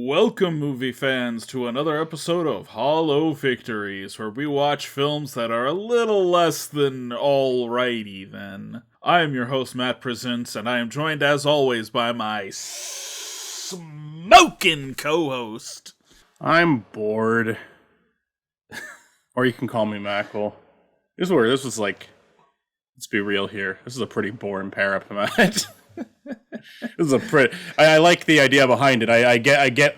Welcome, movie fans, to another episode of Hollow Victories, where we watch films that are a little less than alrighty then. I am your host, Matt Presents, and I am joined, as always, by my smoking co-host. I'm bored. Or you can call me Makal. This was like, let's be real here. This is a pretty boring pair up, Matt. This is a pretty. I like the idea behind it. I get.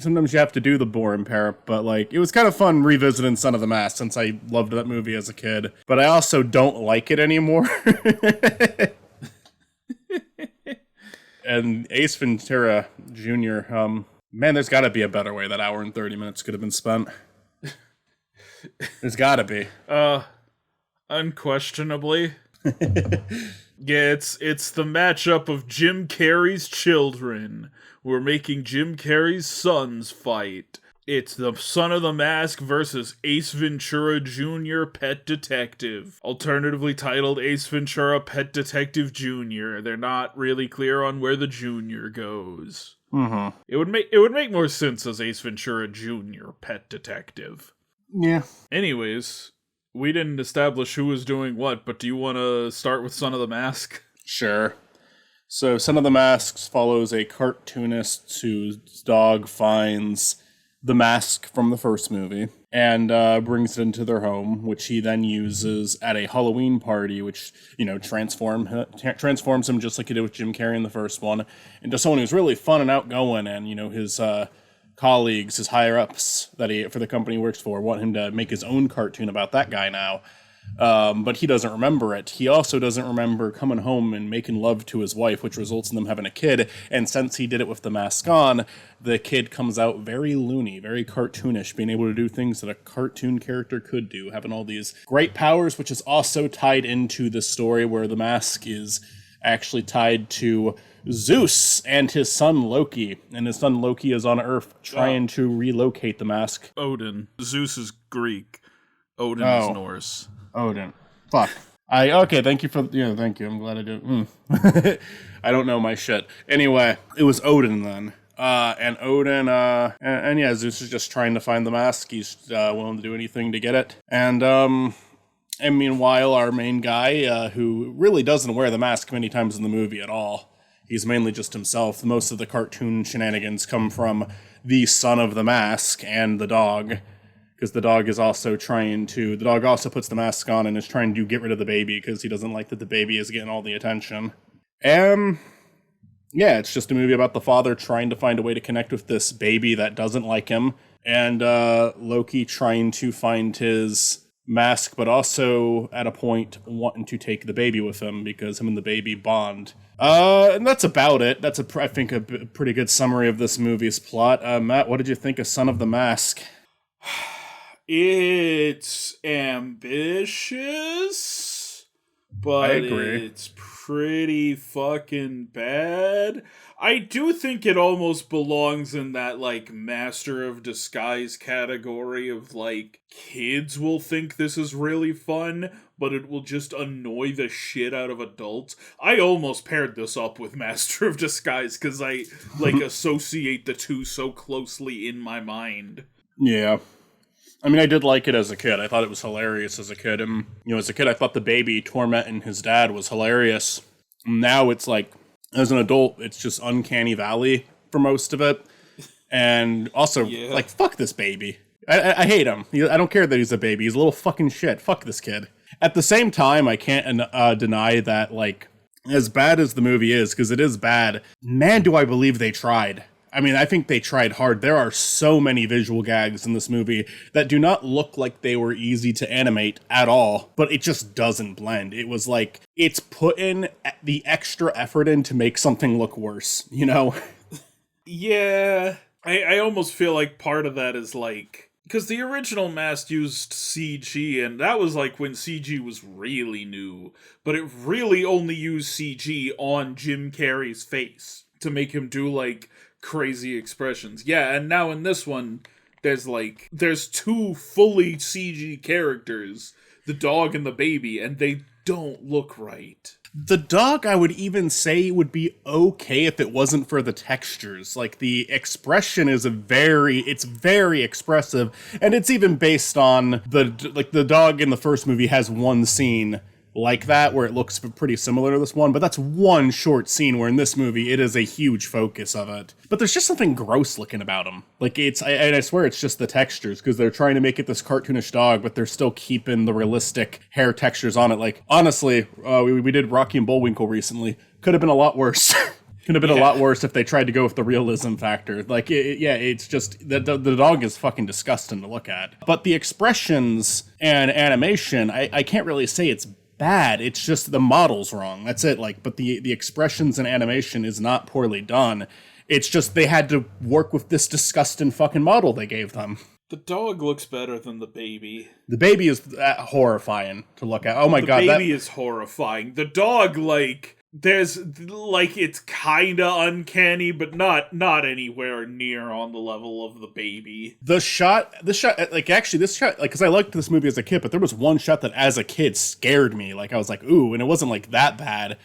Sometimes you have to do the boring pair, but like it was kind of fun revisiting Son of the Mask since I loved that movie as a kid. But I also don't like it anymore. And Ace Ventura Jr. Man, there's got to be a better way that hour and 30 minutes could have been spent. There's got to be. Unquestionably. Yeah, it's the matchup of Jim Carrey's children. We're making Jim Carrey's sons fight. It's the Son of the Mask versus Ace Ventura Jr. Pet Detective. Alternatively titled Ace Ventura Pet Detective Jr. They're not really clear on where the Jr. goes. Mm-hmm. It would make more sense as Ace Ventura Jr. Pet Detective. Yeah. Anyways, we didn't establish who was doing what, but do you want to start with Son of the Mask? Sure. So, Son of the Mask follows a cartoonist whose dog finds the mask from the first movie and brings it into their home, which he then uses at a Halloween party, which, transforms him just like he did with Jim Carrey in the first one, into someone who's really fun and outgoing, and, his colleagues, his higher-ups for the company he works for, want him to make his own cartoon about that guy now. But he doesn't remember it. He also doesn't remember coming home and making love to his wife, which results in them having a kid. And since he did it with the mask on, the kid comes out very loony, very cartoonish, being able to do things that a cartoon character could do, having all these great powers, which is also tied into the story where the mask is actually tied to Zeus and his son Loki. And his son Loki is on Earth trying to relocate the mask. Odin. Zeus is Greek. Odin is Norse. Odin. Fuck. Thank you thank you. I'm glad I do. I don't know my shit. Anyway, it was Odin then. And Odin, Zeus is just trying to find the mask. He's willing to do anything to get it. And meanwhile, our main guy, who really doesn't wear the mask many times in the movie at all, he's mainly just himself. Most of the cartoon shenanigans come from the Son of the Mask and the dog. Because the dog also puts the mask on and is trying to get rid of the baby because he doesn't like that the baby is getting all the attention. It's just a movie about the father trying to find a way to connect with this baby that doesn't like him. And Loki trying to find his mask, but also at a point wanting to take the baby with him because him and the baby bond. And that's about it. That's, I think, a pretty good summary of this movie's plot. Matt, what did you think of Son of the Mask? It's ambitious, but I agree. It's pretty fucking bad. I do think it almost belongs in that, Master of Disguise category of, kids will think this is really fun, but it will just annoy the shit out of adults. I almost paired this up with Master of Disguise, because I, associate the two so closely in my mind. Yeah. I mean, I did like it as a kid. I thought it was hilarious as a kid. And, as a kid, I thought the baby tormenting his dad was hilarious. Now it's as an adult, it's just Uncanny Valley for most of it. And also, fuck this baby. I hate him. I don't care that he's a baby. He's a little fucking shit. Fuck this kid. At the same time, I can't deny that, as bad as the movie is, because it is bad, man, do I believe they tried. I mean, I think they tried hard. There are so many visual gags in this movie that do not look like they were easy to animate at all, but it just doesn't blend. It was it's put in the extra effort in to make something look worse, Yeah, I almost feel like part of that is because the original Mask used CG, and that was when CG was really new, but it really only used CG on Jim Carrey's face to make him do crazy expressions. Yeah, and now in this one, there's two fully CG characters, the dog and the baby, and they don't look right. The dog, I would even say, would be okay if it wasn't for the textures. Like, the expression is it's very expressive, and it's even based on the dog in the first movie has one scene like that where it looks pretty similar to this one, but that's one short scene, where in this movie it is a huge focus of it. But there's just something gross looking about him. Like, I swear it's just the textures, because they're trying to make it this cartoonish dog, but they're still keeping the realistic hair textures on it. Like, honestly, we did Rocky and Bullwinkle recently. Could have been a lot worse. Could have been a lot worse if they tried to go with the realism factor. Like, it's just, the dog is fucking disgusting to look at. But the expressions and animation, I can't really say it's bad. It's just the model's wrong. That's it. Like, but the expressions and animation is not poorly done. It's just they had to work with this disgusting fucking model they gave them. The dog looks better than the baby. The baby is horrifying to look at. Oh my god, the baby is horrifying. The dog, like, there's, like, it's kinda uncanny, but not anywhere near on the level of the baby. This shot, like, actually, this shot, like, because I liked this movie as a kid, but there was one shot that as a kid scared me. Like, I was like, ooh, and it wasn't, like, that bad.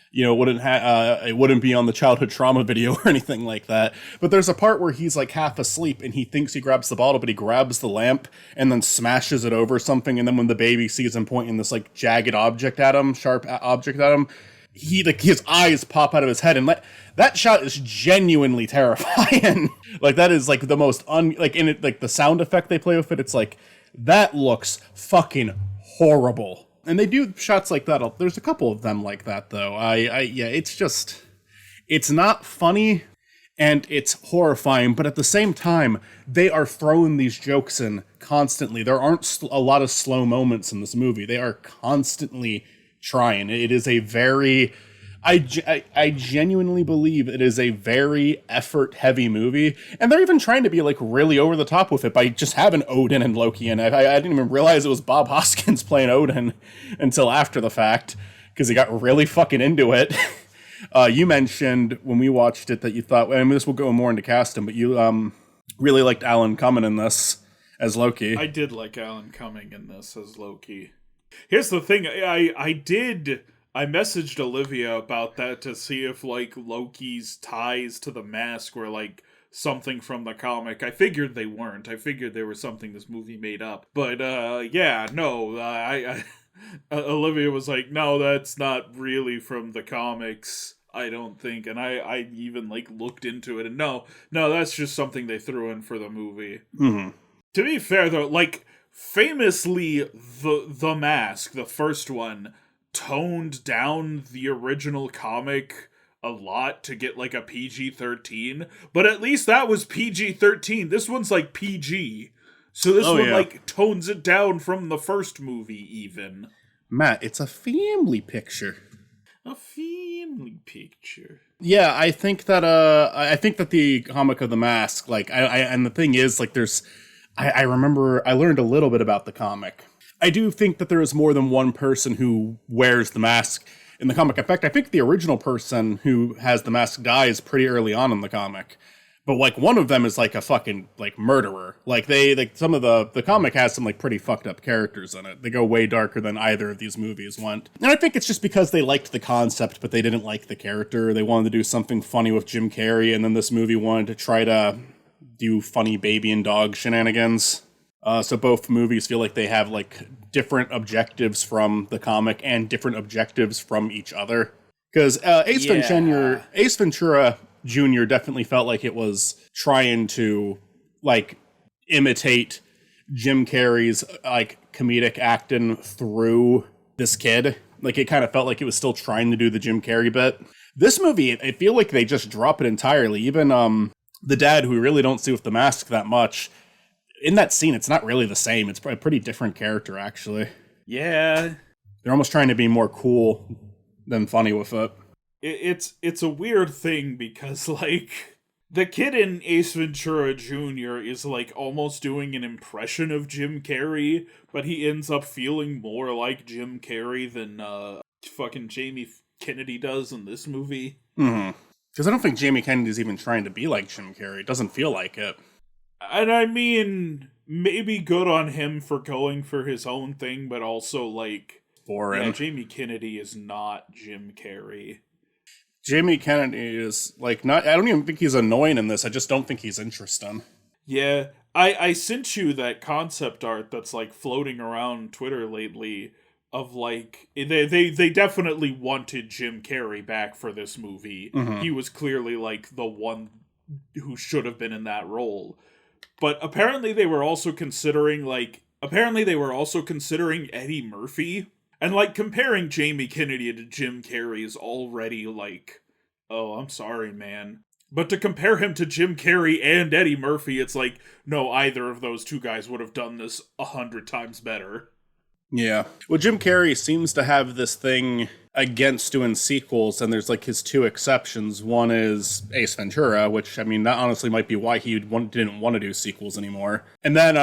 You know, it wouldn't be on the childhood trauma video or anything like that. But there's a part where he's, like, half asleep, and he thinks he grabs the bottle, but he grabs the lamp, and then smashes it over something, and then when the baby sees him pointing this, like, jagged object at him, sharp object at him, his eyes pop out of his head, and that shot is genuinely terrifying. Like, that is, like, the most like, in it, like, the sound effect they play with it, it's like, that looks fucking horrible. And they do shots like that. There's a couple of them like that, though. It's just, it's not funny, and it's horrifying, but at the same time, they are throwing these jokes in constantly. There aren't a lot of slow moments in this movie. They are constantly trying. It is a very, I genuinely believe it is a very effort-heavy movie, and they're even trying to be, like, really over the top with it by just having Odin and Loki in it. I didn't even realize it was Bob Hoskins playing Odin until after the fact, because he got really fucking into it. You mentioned when we watched it that you thought, and this will go more into casting, but you really liked Alan Cumming in this as Loki. I did like Alan Cumming in this as Loki. Here's the thing, I messaged Olivia about that to see if, like, Loki's ties to the mask were, like, something from the comic. I figured they weren't. I figured they were something this movie made up. But, Olivia was like, no, that's not really from the comics, I don't think. And I even, like, looked into it, and no, that's just something they threw in for the movie. Mm-hmm. To be fair, though, like, famously, the Mask, the first one, toned down the original comic a lot to get, like, a PG-13, but at least that was PG-13. This one's, like, PG. So this one, like, tones it down from the first movie, even. Matt, it's a family picture. A family picture. Yeah, I think that the comic of the Mask, like, and the thing is, like, I remember I learned a little bit about the comic. I do think that there is more than one person who wears the mask in the comic. In fact, I think the original person who has the mask dies pretty early on in the comic. But, like, one of them is, like, a fucking, like, murderer. Like, some of the comic has some, like, pretty fucked up characters in it. They go way darker than either of these movies went. And I think it's just because they liked the concept, but they didn't like the character. They wanted to do something funny with Jim Carrey, and then this movie wanted to try to do funny baby and dog shenanigans. So both movies feel like they have, like, different objectives from the comic and different objectives from each other. Because Ace Ventura Jr. definitely felt like it was trying to, like, imitate Jim Carrey's, like, comedic acting through this kid. Like, it kind of felt like it was still trying to do the Jim Carrey bit. This movie, I feel like they just drop it entirely. Even the dad, who we really don't see with the mask that much, in that scene, it's not really the same. It's a pretty different character, actually. Yeah. They're almost trying to be more cool than funny with it. It's a weird thing because, like, the kid in Ace Ventura Jr. is, like, almost doing an impression of Jim Carrey, but he ends up feeling more like Jim Carrey than fucking Jamie Kennedy does in this movie. Mm-hmm. Because I don't think Jamie Kennedy's even trying to be like Jim Carrey. It doesn't feel like it. And I mean, maybe good on him for going for his own thing, but also, like, boring. Yeah, Jamie Kennedy is not Jim Carrey. Jamie Kennedy is, like, not... I don't even think he's annoying in this. I just don't think he's interesting. Yeah, I sent you that concept art that's, like, floating around Twitter lately of, like, they definitely wanted Jim Carrey back for this movie. Mm-hmm. He was clearly, like, the one who should have been in that role. But apparently they were also considering, Eddie Murphy. And, like, comparing Jamie Kennedy to Jim Carrey is already, like, oh, I'm sorry, man. But to compare him to Jim Carrey and Eddie Murphy, it's like, no, either of those two guys would have done this 100 times better. Yeah. Well, Jim Carrey seems to have this thing against doing sequels, and there's, like, his two exceptions. One is Ace Ventura, which, I mean, that honestly might be why he didn't want to do sequels anymore. And then,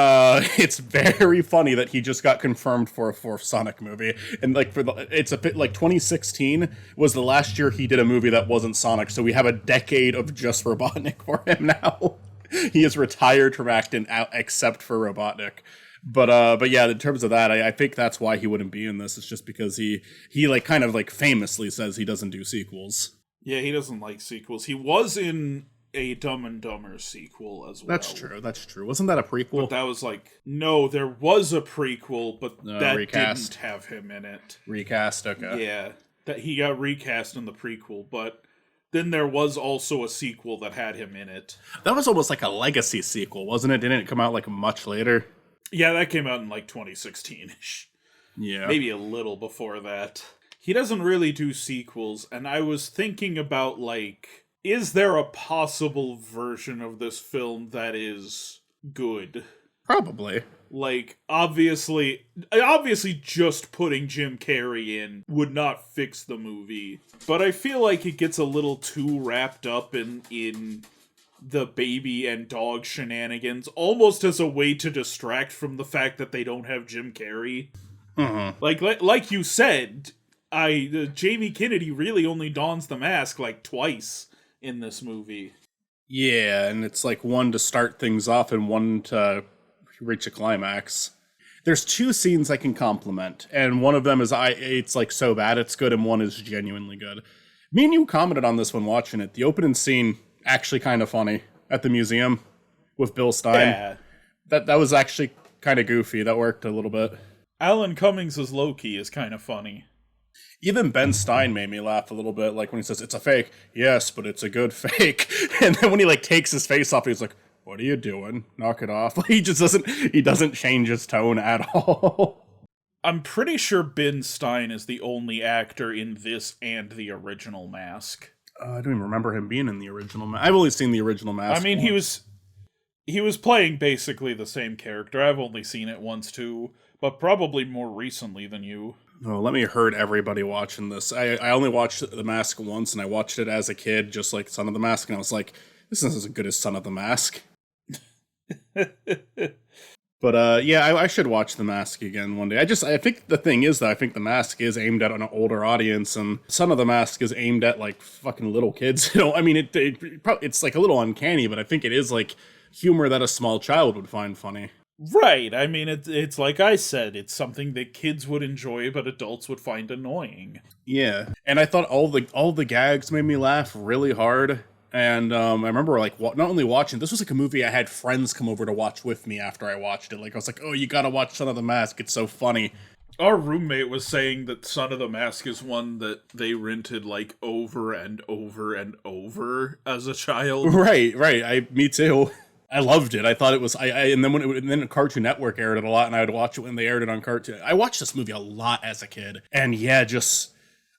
it's very funny that he just got confirmed for a fourth Sonic movie. And, like, it's a bit, like, 2016 was the last year he did a movie that wasn't Sonic, so we have a decade of just Robotnik for him now. He is retired from acting out except for Robotnik. But yeah, in terms of that, I think that's why he wouldn't be in this. It's just because he like kind of like famously says he doesn't do sequels. Yeah, he doesn't like sequels. He was in a Dumb and Dumber sequel as well. That's true. Wasn't that a prequel? But that was like, no, there was a prequel, but that recast. didn't have him in it. Recast, okay. Yeah, that he got recast in the prequel, but then there was also a sequel that had him in it. That was almost like a legacy sequel, wasn't it? Didn't it come out like much later? Yeah, that came out in like 2016-ish. Yeah. Maybe a little before that. He doesn't really do sequels, and I was thinking about, like, is there a possible version of this film that is good? Probably. Like, obviously just putting Jim Carrey in would not fix the movie. But I feel like it gets a little too wrapped up in the baby and dog shenanigans, almost as a way to distract from the fact that they don't have Jim Carrey. Mm-hmm. Like you said, Jamie Kennedy really only dons the mask like twice in this movie. Yeah, and it's like one to start things off and one to reach a climax. There's two scenes I can compliment, and one of them is it's like so bad it's good, and one is genuinely good. Me and you commented on this when watching it. The opening scene, actually kind of funny, at the museum with Bill Stein. Yeah. That was actually kind of goofy. That worked a little bit. Alan Cummings as Loki is kind of funny. Even Ben Stein made me laugh a little bit, like when he says, it's a fake. Yes, but it's a good fake. And then when he like takes his face off, he's like, what are you doing? Knock it off. He doesn't change his tone at all. I'm pretty sure Ben Stein is the only actor in this and the original Mask. I don't even remember him being in the original Mask. I've only seen the original Mask. I mean, once. he was playing basically the same character. I've only seen it once too, but probably more recently than you. Oh, let me hurt everybody watching this. I only watched The Mask once, and I watched it as a kid, just like Son of the Mask, and I was like, this isn't as good as Son of the Mask. But yeah, I should watch The Mask again one day. I think the thing is that I think The Mask is aimed at an older audience, and Son of the Mask is aimed at like fucking little kids. You know, I mean, it's like a little uncanny, but I think it is like humor that a small child would find funny. Right. I mean, it's like I said, it's something that kids would enjoy, but adults would find annoying. Yeah, and I thought all the gags made me laugh really hard. And I remember, like, not only watching, this was like a movie I had friends come over to watch with me after I watched it. Like, I was like, oh, you gotta watch Son of the Mask, it's so funny. Our roommate was saying that Son of the Mask is one that they rented, like, over and over and over as a child. Right, me too. I loved it. I thought it was, and then Cartoon Network aired it a lot, and I would watch it when they aired it on Cartoon. I watched this movie a lot as a kid, and yeah,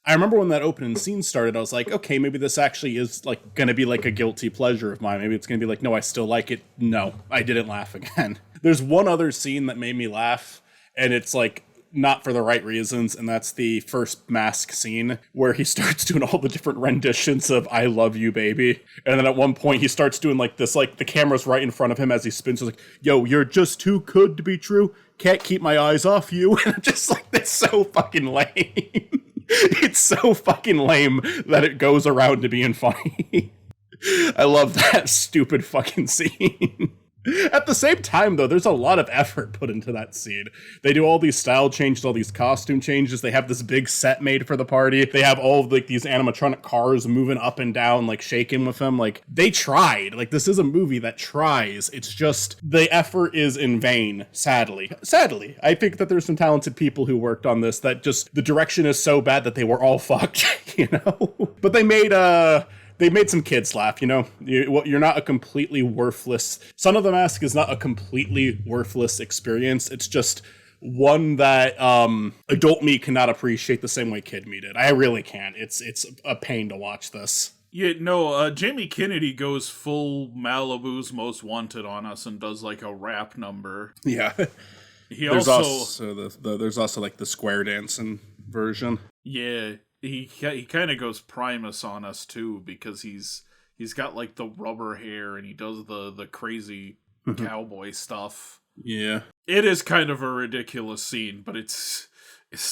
I remember when that opening scene started, I was like, okay, maybe this actually is like gonna be like a guilty pleasure of mine. Maybe it's gonna be like, no, I still like it. No, I didn't laugh again. There's one other scene that made me laugh, and it's like not for the right reasons, and that's the first Mask scene where he starts doing all the different renditions of I Love You, Baby. And then at one point he starts doing like this, like the camera's right in front of him as he spins. He's like, yo, you're just too good to be true. Can't keep my eyes off you. And just like, that's so fucking lame. It's so fucking lame that it goes around to being funny. I love that stupid fucking scene. At the same time, though, there's a lot of effort put into that scene. They do all these style changes, all these costume changes. They have this big set made for the party. They have all of like these animatronic cars moving up and down, like shaking with them. Like, they tried. Like, this is a movie that tries. It's just the effort is in vain, sadly. Sadly, I think that there's some talented people who worked on this that just the direction is so bad that they were all fucked, you know? But they made some kids laugh, you know? You're not a completely worthless... Son of the Mask is not a completely worthless experience. It's just one that adult me cannot appreciate the same way kid me did. I really can't. It's a pain to watch this. Yeah, no, Jamie Kennedy goes full Malibu's Most Wanted on us and does like a rap number. Yeah. There's also like the square dancing version. Yeah. He kind of goes Primus on us too, because he's got like the rubber hair and he does the crazy cowboy stuff. Yeah, it is kind of a ridiculous scene, but it's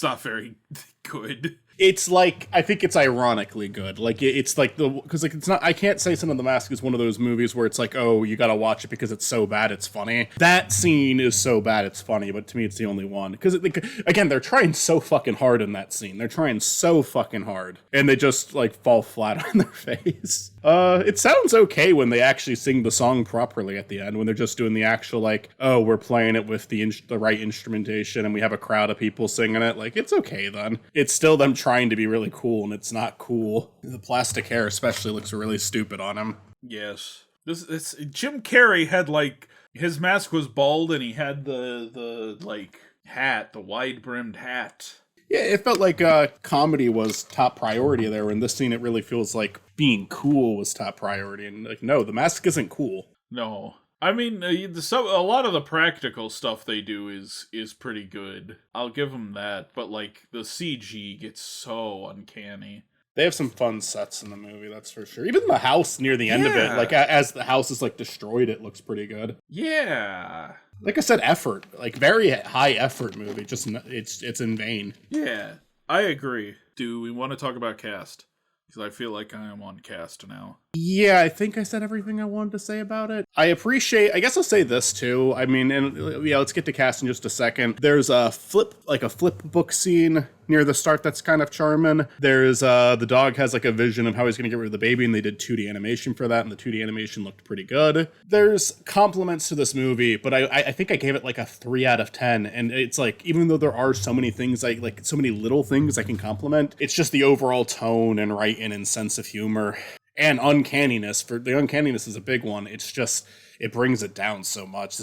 not very good. It's like, I think it's ironically good. Like, it's like because like it's not, I can't say Son of the Mask is one of those movies where it's like, oh, you gotta watch it because it's so bad it's funny. That scene is so bad it's funny, but to me it's the only one. Because, again, they're trying so fucking hard in that scene. They're trying so fucking hard. And they just, like, fall flat on their face. It sounds okay when they actually sing the song properly at the end, when they're just doing the actual, like, oh, we're playing it with the right instrumentation and we have a crowd of people singing it. Like, it's okay then. It's still them trying to be really cool, and it's not cool. The plastic hair especially looks really stupid on him. Yes. This Jim Carrey had, like, his mask was bald and he had the like, hat, the wide-brimmed hat. Yeah, it felt like comedy was top priority there. In this scene, it really feels like being cool was top priority. And, like, no, the mask isn't cool. No. I mean, a lot of the practical stuff they do is pretty good. I'll give them that. But, like, the CG gets so uncanny. They have some fun sets in the movie, that's for sure. Even the house near the end of it, like, as the house is, like, destroyed, it looks pretty good. Yeah. Like I said, effort. Like, very high effort movie. Just, it's in vain. Yeah, I agree. Do we want to talk about cast? Because I feel like I am on cast now. Yeah, I think I said everything I wanted to say about it. I guess I'll say this too. I mean, and yeah, let's get to cast in just a second. There's a flip book scene near the start that's kind of charming. There's the dog has like a vision of how he's going to get rid of the baby, and they did 2D animation for that, and the 2D animation looked pretty good. There's compliments to this movie, but I think I gave it like a 3 out of 10, and it's like, even though there are so many things, like so many little things I can compliment, it's just the overall tone and writing and sense of humor and uncanniness. For the uncanniness is a big one. It's just, it brings it down so much.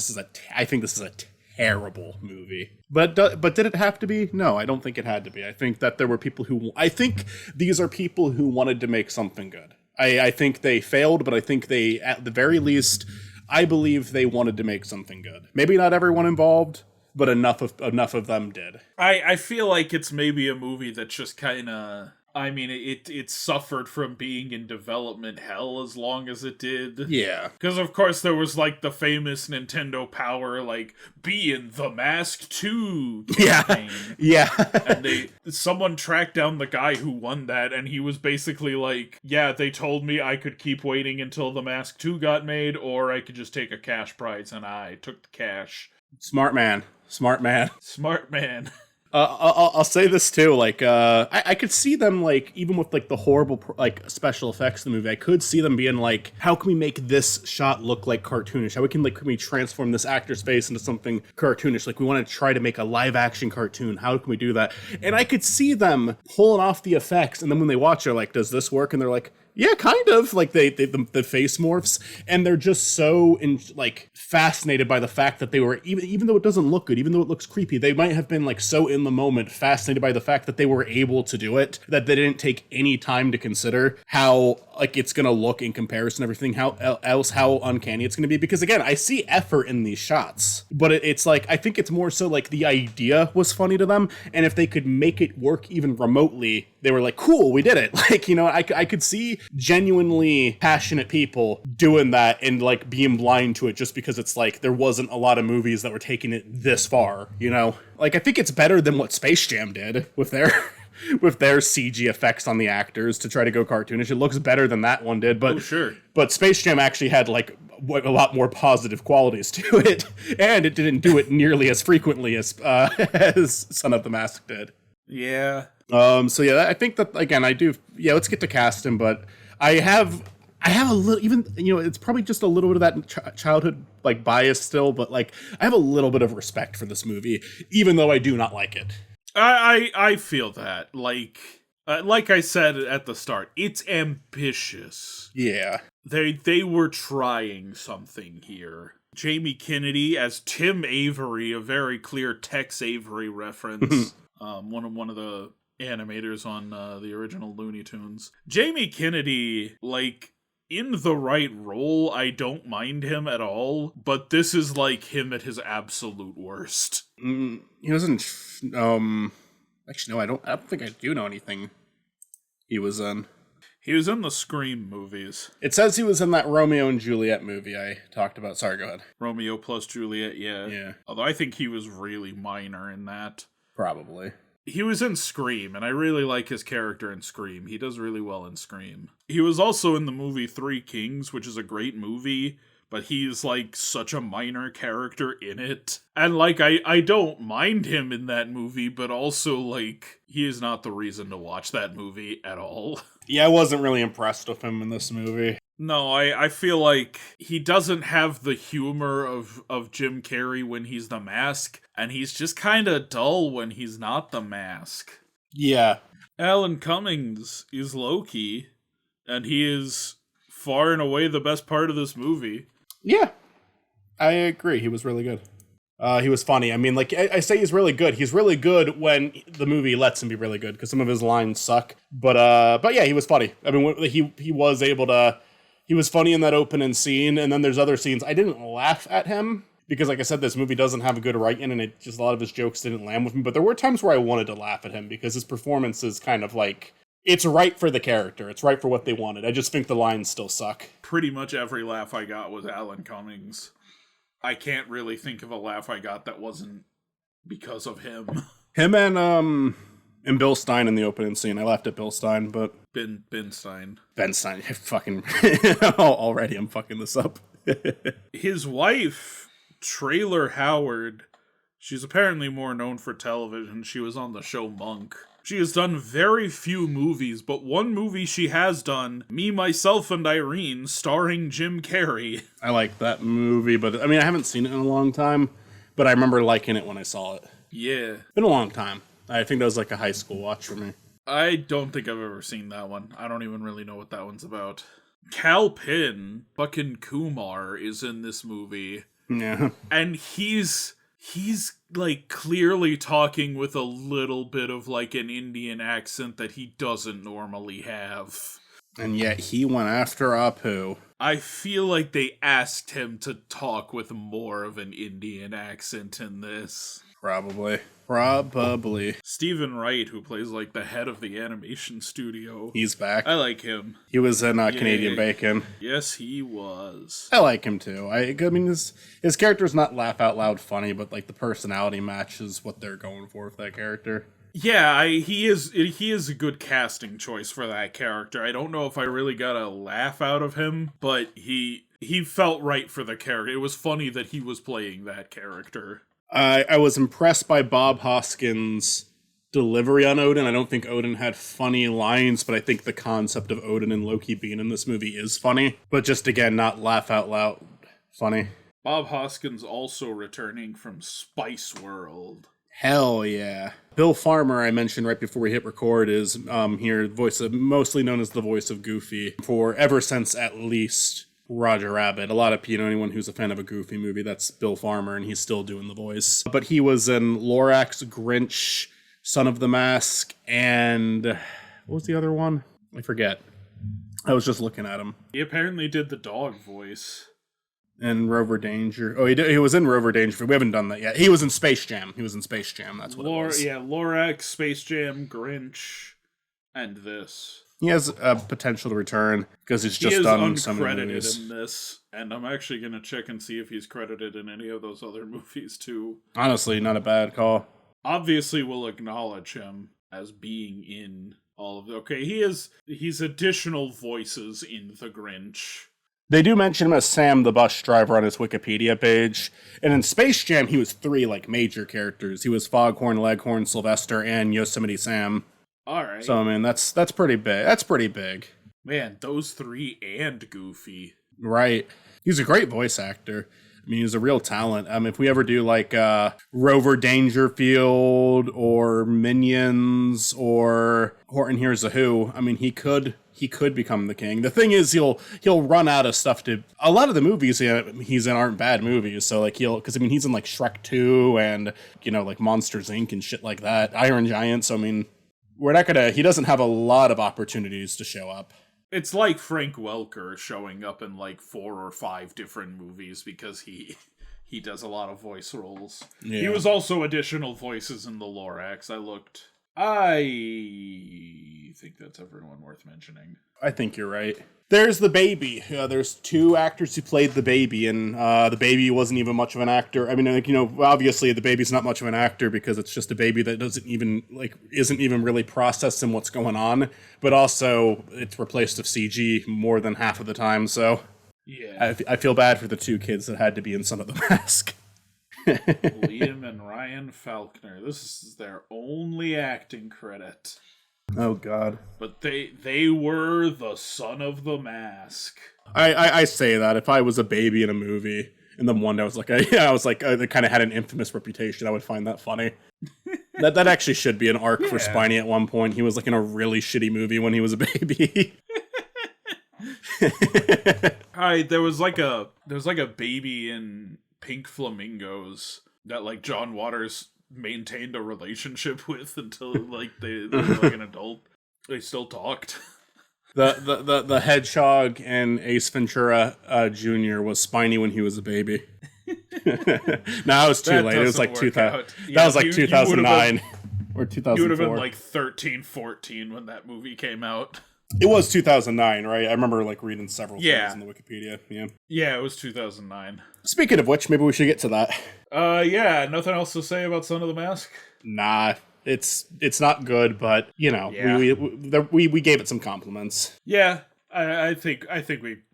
I think this is a terrible movie. But did it have to be? No, I don't think it had to be. I think that there were people I think these are people who wanted to make something good. I think they failed, but I think they, at the very least, I believe they wanted to make something good. Maybe not everyone involved, but enough of them did. I feel like it's maybe a movie that's just kind of, I mean, it suffered from being in development hell as long as it did. Yeah. Because, of course, there was, like, the famous Nintendo Power, like, be in The Mask 2 campaign. Yeah. And someone tracked down the guy who won that, and he was basically like, yeah, they told me I could keep waiting until The Mask 2 got made, or I could just take a cash prize, and I took the cash. Smart man. I'll say this too, like, I could see them, like, even with, like, the horrible, like, special effects in the movie, I could see them being like, how can we make this shot look like cartoonish? Can we transform this actor's face into something cartoonish? Like, we want to try to make a live-action cartoon. How can we do that? And I could see them pulling off the effects, and then when they watch, they're like, does this work? And they're like, yeah, kind of. Like, the face morphs, and they're just so fascinated by the fact that they were, even though it doesn't look good, even though it looks creepy, they might have been, like, so in the moment fascinated by the fact that they were able to do it, that they didn't take any time to consider how, like, it's gonna look in comparison to everything, how uncanny it's gonna be. Because, again, I see effort in these shots, but it's like, I think it's more so like the idea was funny to them, and if they could make it work even remotely, they were like, cool, we did it. Like, you know, I could see genuinely passionate people doing that and, like, being blind to it just because it's like there wasn't a lot of movies that were taking it this far, you know? Like, I think it's better than what Space Jam did with their with their CG effects on the actors to try to go cartoonish. It looks better than that one did, but sure. But Space Jam actually had like a lot more positive qualities to it, and it didn't do it nearly as frequently as as Son of the Mask did. Yeah. So yeah, I think that again, I do. Yeah, let's get to casting, but I have a little, even, it's probably just a little bit of that childhood like bias still, but like I have a little bit of respect for this movie, even though I do not like it. I feel that, like I said at the start, it's ambitious. Yeah. They were trying something here. Jamie Kennedy as Tim Avery, a very clear Tex Avery reference. One of the animators on the original Looney Tunes. Jamie Kennedy, like, in the right role, I don't mind him at all, but this is like him at his absolute worst. He wasn't. Actually, no, I don't think I do know anything he was in. He was in the Scream movies. It says he was in that Romeo and Juliet movie I talked about. Sorry, go ahead. Romeo plus Juliet, yeah. Yeah. Although I think he was really minor in that. Probably. He was in Scream, and I really like his character in Scream. He does really well in Scream. He was also in the movie Three Kings, which is a great movie, but he's, like, such a minor character in it. And, like, I don't mind him in that movie, but also, like, he is not the reason to watch that movie at all. Yeah, I wasn't really impressed with him in this movie. No, I feel like he doesn't have the humor of Jim Carrey when he's the Mask, and he's just kind of dull when he's not the Mask. Yeah. Alan Cummings is Loki, and he is far and away the best part of this movie. Yeah, I agree. He was really good. He was funny. I mean, like, I say he's really good. He's really good when the movie lets him be really good, because some of his lines suck. But yeah, he was funny. I mean, he was able to... He was funny in that opening scene, and then there's other scenes. I didn't laugh at him, because like I said, this movie doesn't have a good writing, and it just a lot of his jokes didn't land with me. But there were times where I wanted to laugh at him, because his performance is kind of like... It's right for the character. It's right for what they wanted. I just think the lines still suck. Pretty much every laugh I got was Alan Cummings. I can't really think of a laugh I got that wasn't because of him. Him and Bill Stein in the opening scene. I laughed at Bill Stein, but... Ben Stein. Ben Stein. Fucking... Already I'm fucking this up. His wife, Trailer Howard, she's apparently more known for television. She was on the show Monk. She has done very few movies, but one movie she has done, Me, Myself, and Irene, starring Jim Carrey. I like that movie, but I mean, I haven't seen it in a long time, but I remember liking it when I saw it. Yeah. Been a long time. I think that was like a high school watch for me. I don't think I've ever seen that one. I don't even really know what that one's about. Kal Penn, fucking Kumar, is in this movie. Yeah. And he's like clearly talking with a little bit of like an Indian accent that he doesn't normally have. And yet he went after Apu. I feel like they asked him to talk with more of an Indian accent in this. Probably. Stephen Wright, who plays like the head of the animation studio. He's back. I like him. He was in Canadian Bacon. Yes, he was. I like him too. I mean, his character's not laugh out loud funny, but like the personality matches what they're going for with that character. Yeah, he is a good casting choice for that character. I don't know if I really got a laugh out of him, but he felt right for the character. It was funny that he was playing that character. I was impressed by Bob Hoskins' delivery on Odin. I don't think Odin had funny lines, but I think the concept of Odin and Loki being in this movie is funny. But just, again, not laugh out loud funny. Bob Hoskins also returning from Spice World. Hell yeah. Bill Farmer, I mentioned right before we hit record, is here, mostly known as the voice of Goofy, for ever since at least Roger Rabbit. A lot of anyone who's a fan of a Goofy movie, that's Bill Farmer, and he's still doing the voice. But he was in Lorax, Grinch, Son of the Mask, and what was the other one? I forget. I was just looking at him. He apparently did the dog voice. And Rover Danger. Oh, he was in Rover Danger. We haven't done that yet. He was in Space Jam. That's what it was. Yeah, Lorax, Space Jam, Grinch, and this. He has a potential to return because he's just done some movies. In this, and I'm actually going to check and see if he's credited in any of those other movies too. Honestly, not a bad call. Obviously, we'll acknowledge him. as being in all of it. Okay, he's additional voices in The Grinch. They do mention him as Sam the bus driver on his Wikipedia page. And in Space Jam, he was 3, like, major characters. He was Foghorn, Leghorn, Sylvester, and Yosemite Sam. All right. So, I mean, that's pretty big. That's pretty big. Man, those 3 and Goofy. Right. He's a great voice actor. I mean, he's a real talent. If we ever do, like, Rover Dangerfield or Minions or Horton Hears a Who, I mean, he could become the king. The thing is, he'll run out of stuff to. A lot of the movies he's in aren't bad movies, so like because I mean he's in like Shrek 2 and like Monsters Inc. and shit like that, Iron Giant. So I mean, he doesn't have a lot of opportunities to show up. It's like Frank Welker showing up in like 4 or 5 different movies because he does a lot of voice roles. Yeah. He was also additional voices in the Lorax. I think that's everyone worth mentioning. I think you're right. There's the baby. There's 2 actors who played the baby, and the baby wasn't even much of an actor. I mean, like, obviously the baby's not much of an actor because it's just a baby that isn't even really processing what's going on. But also, it's replaced with CG more than half of the time. So, yeah, I feel bad for the 2 kids that had to be in Son of the Mask. Liam and Ryan Faulkner. This is their only acting credit. Oh God! But they were the Son of the Mask. I say that if I was a baby in a movie and then one day they kind of had an infamous reputation, I would find that funny. that actually should be an arc for Spiny at one point. He was like in a really shitty movie when he was a baby. Alright, there was like a baby in Pink Flamingos that like John Waters maintained a relationship with until like they were like an adult. They still talked. The hedgehog in Ace Ventura Jr. was Spiny when he was a baby. No, it was too late. It was like 2000. That was like 2009 or 2004. You would have been like 13, 14 when that movie came out. It was 2009, right? I remember like reading several things in the Wikipedia. Yeah, it was 2009. Speaking of which, maybe we should get to that. Yeah, nothing else to say about Son of the Mask? Nah, it's not good, but we gave it some compliments. Yeah, I think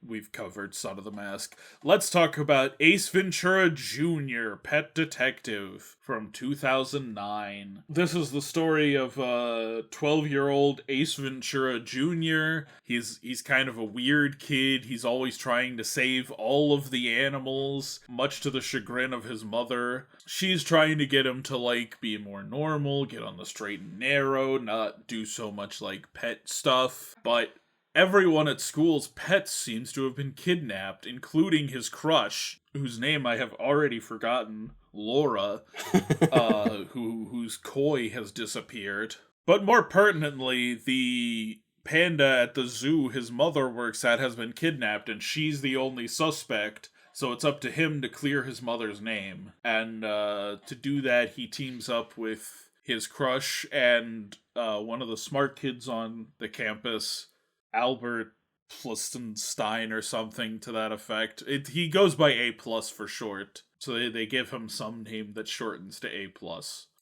we've covered Son of the Mask. Let's talk about Ace Ventura Jr., Pet Detective from 2009. This is the story of 12-year-old Ace Ventura Jr. He's kind of a weird kid. He's always trying to save all of the animals, much to the chagrin of his mother. She's trying to get him to like be more normal, get on the straight and narrow, not do so much like pet stuff, but everyone at school's pets seems to have been kidnapped, including his crush, whose name I have already forgotten, Laura, whose koi has disappeared. But more pertinently, the panda at the zoo his mother works at has been kidnapped, and she's the only suspect, so it's up to him to clear his mother's name. And to do that, he teams up with his crush and one of the smart kids on the campus, Albert Plistenstein or something to that effect. He goes by A+ for short, so they give him some name that shortens to A+.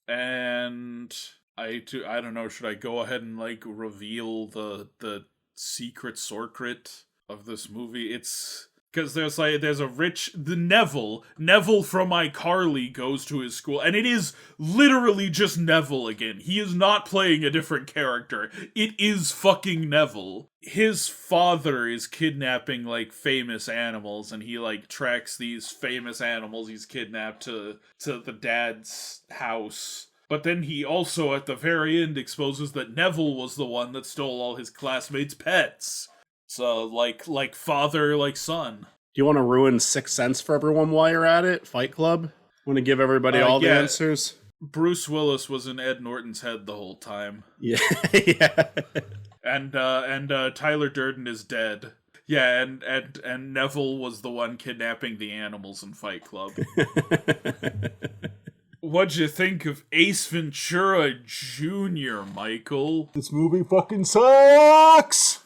And I don't know, should I go ahead and like reveal the secret of this movie? It's because there's the Neville from iCarly goes to his school, and it is literally just Neville again. He is not playing a different character. It is fucking Neville. His father is kidnapping like famous animals, and he like tracks these famous animals he's kidnapped to the dad's house. But then he also at the very end exposes that Neville was the one that stole all his classmates' pets. So, like father, like son. Do you want to ruin Sixth Sense for everyone while you're at it? Fight Club? Want to give everybody all the answers? Bruce Willis was in Ed Norton's head the whole time. Yeah, yeah. And Tyler Durden is dead. Yeah, and Neville was the one kidnapping the animals in Fight Club. What'd you think of Ace Ventura Jr., Michael? This movie fucking sucks!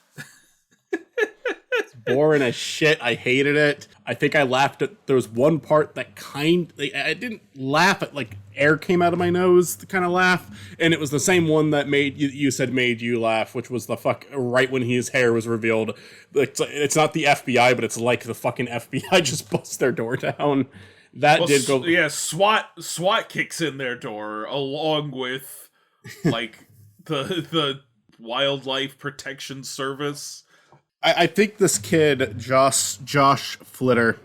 boring as shit. I hated it. I think I laughed at, there was one part that I didn't laugh at, like, air came out of my nose, the kind of laugh, and it was the same one that you said made you laugh, which was the right when his hair was revealed. It's not the FBI, but it's like the fucking FBI just busts their door down. That did go... Yeah, SWAT kicks in their door, along with, like, the Wildlife Protection Service. I think this kid, Josh Flitter,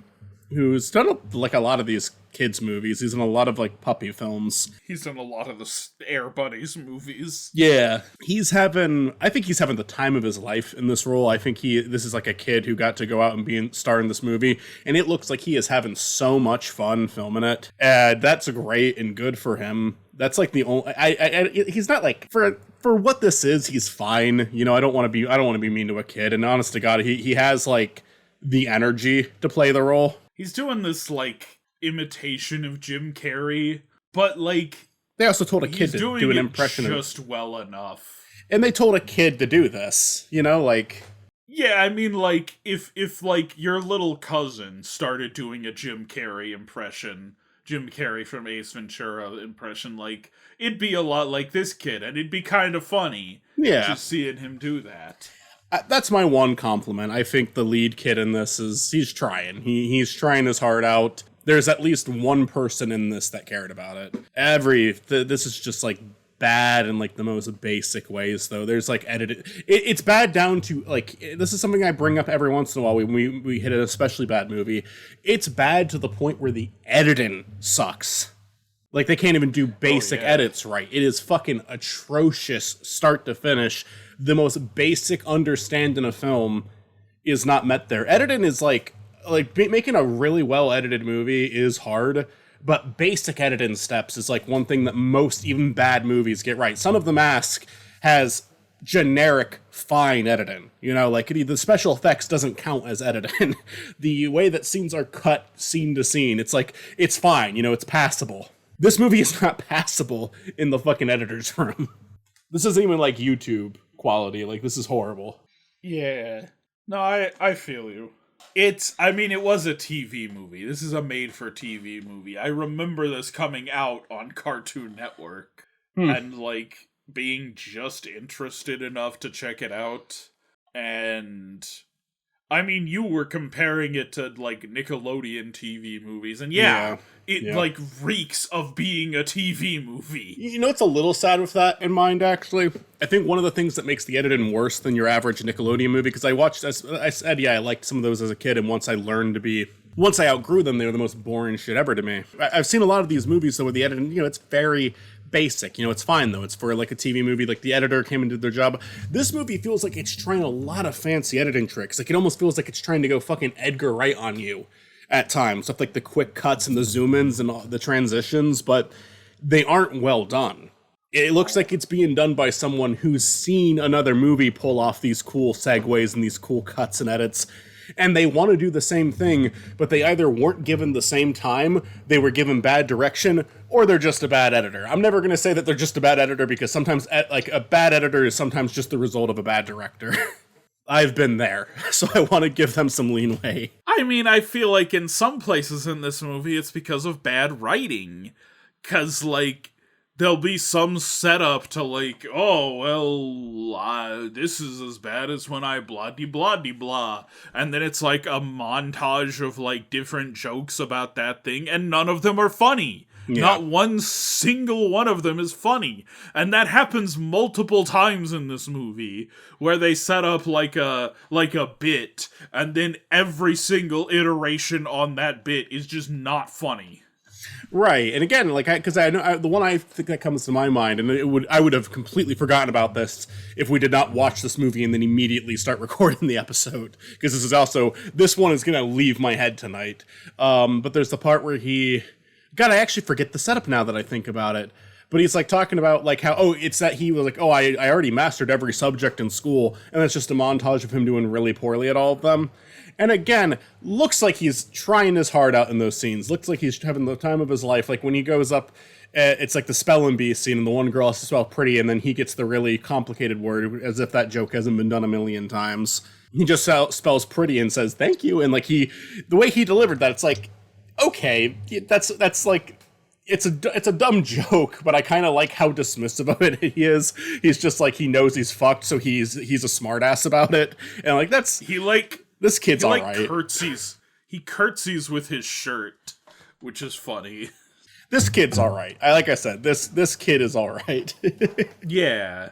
who's done a lot of these kids' movies. He's in a lot of, like, puppy films. He's done a lot of the Air Buddies movies. Yeah. I think he's having the time of his life in this role. I think this is like a kid who got to go out and star in this movie, and it looks like he is having so much fun filming it. And that's great and good for him. That's like the only, he's not like, for what this is, he's fine. You know, I don't want to be mean to a kid. And honest to God, he has, like, the energy to play the role. He's doing this, like, imitation of Jim Carey, but, like, they also told a kid to do an impression of just well enough. And they told a kid to do this, you know, like... Yeah, I mean, like, if like, your little cousin started doing a Jim Carey impression, Jim Carey from Ace Ventura impression, like, it'd be a lot like this kid, and it'd be kind of funny. Yeah. Just seeing him do that. That's my one compliment. I think the lead kid in this he's trying. He's trying his heart out. There's at least one person in this that cared about it. This is just, like, bad in, like, the most basic ways, though. There's, like, edited... It's bad down to, like... This is something I bring up every once in a while when we hit an especially bad movie. It's bad to the point where the editing sucks. Like, they can't even do basic edits right. It is fucking atrocious start to finish. The most basic understanding of film is not met there. Editing is, like making a really well-edited movie is hard, but basic editing steps is, like, one thing that most even bad movies get right. Son of the Mask has generic fine editing, you know, like, the special effects doesn't count as editing. The way that scenes are cut scene to scene, it's like, it's fine, you know, it's passable. This movie is not passable in the fucking editor's room. This isn't even, like, YouTube quality. Like, this is horrible. Yeah. No, I feel you. It was a TV movie. This is a made-for-TV movie. I remember this coming out on Cartoon Network and, like, being just interested enough to check it out. And, I mean, you were comparing it to, like, Nickelodeon TV movies. And it like, reeks of being a TV movie. You know what's a little sad with that in mind, actually? I think one of the things that makes the editing worse than your average Nickelodeon movie, because I said, I liked some of those as a kid, and once I outgrew them, they were the most boring shit ever to me. I've seen a lot of these movies, though, with the editing, you know, it's very basic. You know, it's fine, though. It's for, like, a TV movie. Like, the editor came and did their job. This movie feels like it's trying a lot of fancy editing tricks. Like, it almost feels like it's trying to go fucking Edgar Wright on you at times, with, like, the quick cuts and the zoom-ins and all the transitions, but they aren't well done. It looks like it's being done by someone who's seen another movie pull off these cool segues and these cool cuts and edits, and they want to do the same thing, but they either weren't given the same time, they were given bad direction, or they're just a bad editor. I'm never going to say that they're just a bad editor, because sometimes, like, a bad editor is sometimes just the result of a bad director. I've been there, so I want to give them some leeway. I mean, I feel like in some places in this movie, it's because of bad writing. 'Cause, like, there'll be some setup to, like, oh, well, this is as bad as when I blah-de-blah-de-blah. And then it's, like, a montage of, like, different jokes about that thing, and none of them are funny. Yeah. Not one single one of them is funny. And that happens multiple times in this movie, where they set up like a bit, and then every single iteration on that bit is just not funny. Right, and again, like, because I know the one I think that comes to my mind, and I would have completely forgotten about this if we did not watch this movie and then immediately start recording the episode, because this one is gonna leave my head tonight. But there's the part where God, I actually forget the setup now that I think about it. But he's, like, talking about, like, how, it's that he was like, I already mastered every subject in school, and it's just a montage of him doing really poorly at all of them. And again, looks like he's trying his heart out in those scenes. Looks like he's having the time of his life. Like, when he goes up, it's like the spelling bee scene, and the one girl has to spell pretty, and then he gets the really complicated word, as if that joke hasn't been done a million times. He just spells pretty and says thank you, and like the way he delivered that, it's like, okay, that's like, it's a dumb joke, but I kind of like how dismissive of it he is. He's just like, he knows he's fucked, so he's a smartass about it, and like this kid's all right. He curtsies with his shirt, which is funny. This kid's all right. Like I said, this kid is all right. Yeah,